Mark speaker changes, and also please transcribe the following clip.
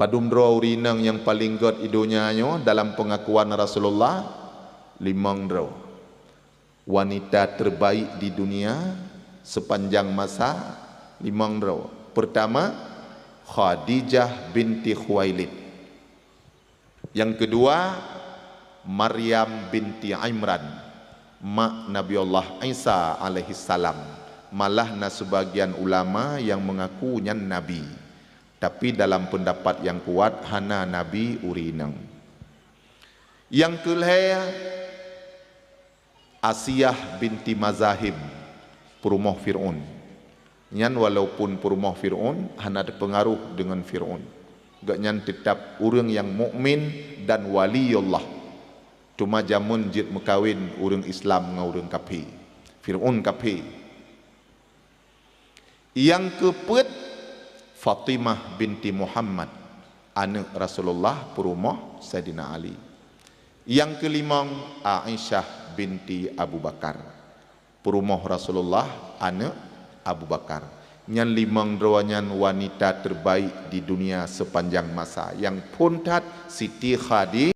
Speaker 1: Padumdra urinang yang paling god idonyanyo dalam pengakuan Rasulullah 5 dra. Wanita terbaik di dunia sepanjang masa 5 dra. Pertama, Khadijah binti Khuwailid. Yang kedua, Maryam binti Imran, mak Nabi Allah Isa alaihi salam. Malah sebagian ulama yang mengakunya Nabi, tapi dalam pendapat yang kuat hana Nabi urinang. Yang kelima, Asiyah binti Mazahib, perumah Fir'aun. Nyan walaupun perumah Fir'aun hana ada pengaruh dengan Fir'aun, gaknyan tetap orang yang mukmin dan waliullah. Cuma jamun jid mekawin orang Islam dengan orang kafir. Fir'aun kafir. Yang keempat, Fatimah binti Muhammad, anak Rasulullah perumah Sayyidina Ali. Yang kelima, Aisyah binti Abu Bakar, perumah Rasulullah, anak Abu Bakar. Nyan 5 drawanya wanita terbaik di dunia sepanjang masa. Yang puntat Siti Khadijah